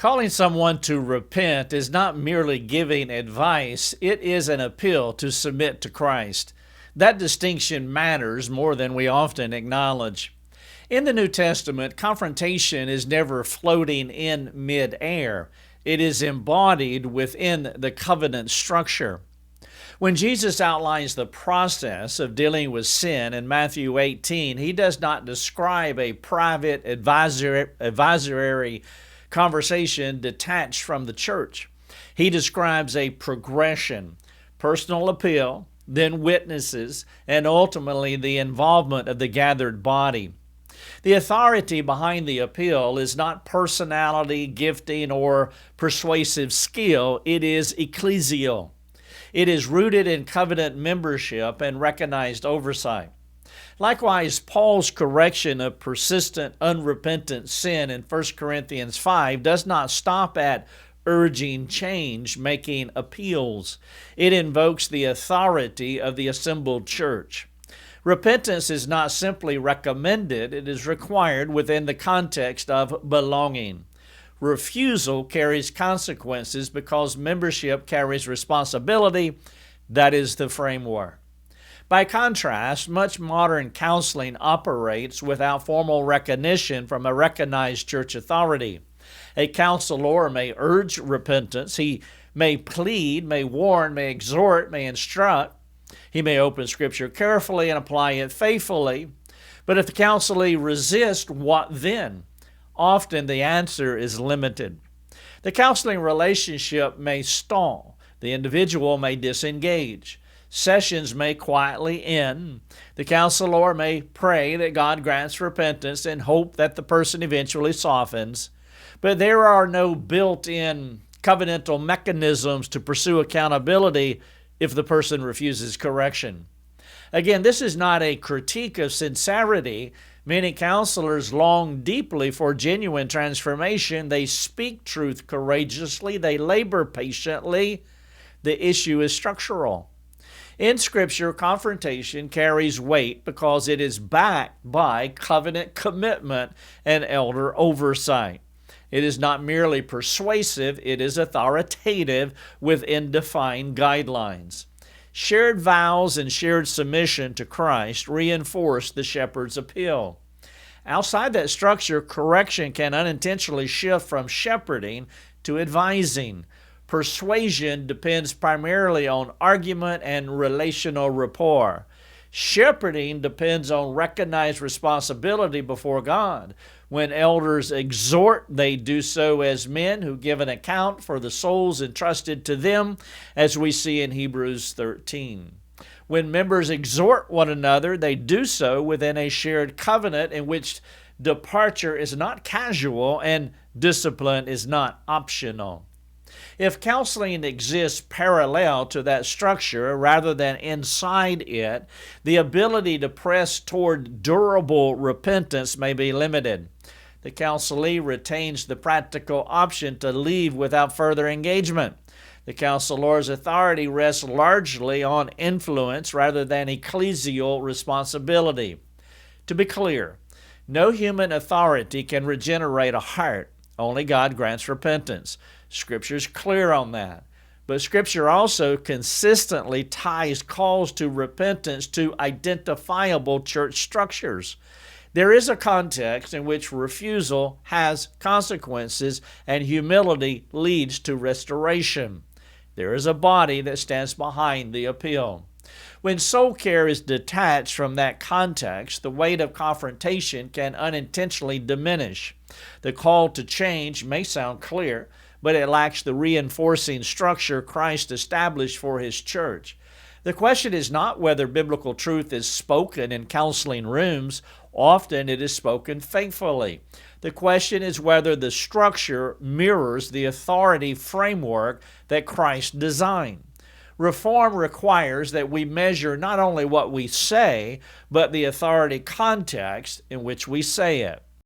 Calling someone to repent is not merely giving advice, it is an appeal to submit to Christ. That distinction matters more than we often acknowledge. In the New Testament, confrontation is never floating in mid-air. It is embodied within the covenant structure. When Jesus outlines the process of dealing with sin in Matthew 18, he does not describe a private advisory conversation detached from the church. He describes a progression, personal appeal, then witnesses, and ultimately the involvement of the gathered body. The authority behind the appeal is not personality, gifting, or persuasive skill. It is ecclesial. It is rooted in covenant membership and recognized oversight. Likewise, Paul's correction of persistent, unrepentant sin in 1 Corinthians 5 does not stop at urging change, making appeals. It invokes the authority of the assembled church. Repentance is not simply recommended, it is required within the context of belonging. Refusal carries consequences because membership carries responsibility. That is the framework. By contrast, much modern counseling operates without formal recognition from a recognized church authority. A counselor may urge repentance. He may plead, may warn, may exhort, may instruct. He may open Scripture carefully and apply it faithfully. But if the counselee resists, what then? Often the answer is limited. The counseling relationship may stall. The individual may disengage. Sessions may quietly end. The counselor may pray that God grants repentance and hope that the person eventually softens. But there are no built-in covenantal mechanisms to pursue accountability if the person refuses correction. Again, this is not a critique of sincerity. Many counselors long deeply for genuine transformation. They speak truth courageously. They labor patiently. The issue is structural. In Scripture, confrontation carries weight because it is backed by covenant commitment and elder oversight. It is not merely persuasive, it is authoritative within defined guidelines. Shared vows and shared submission to Christ reinforce the shepherd's appeal. Outside that structure, correction can unintentionally shift from shepherding to advising. Persuasion depends primarily on argument and relational rapport. Shepherding depends on recognized responsibility before God. When elders exhort, they do so as men who give an account for the souls entrusted to them, as we see in Hebrews 13. When members exhort one another, they do so within a shared covenant in which departure is not casual and discipline is not optional. If counseling exists parallel to that structure rather than inside it, the ability to press toward durable repentance may be limited. The counselee retains the practical option to leave without further engagement. The counselor's authority rests largely on influence rather than ecclesial responsibility. To be clear, no human authority can regenerate a heart. Only God grants repentance. Scripture's clear on that. But Scripture also consistently ties calls to repentance to identifiable church structures. There is a context in which refusal has consequences and humility leads to restoration. There is a body that stands behind the appeal. When soul care is detached from that context, the weight of confrontation can unintentionally diminish. The call to change may sound clear, but it lacks the reinforcing structure Christ established for His church. The question is not whether biblical truth is spoken in counseling rooms. Often it is spoken faithfully. The question is whether the structure mirrors the authority framework that Christ designed. Reform requires that we measure not only what we say, but the authority context in which we say it.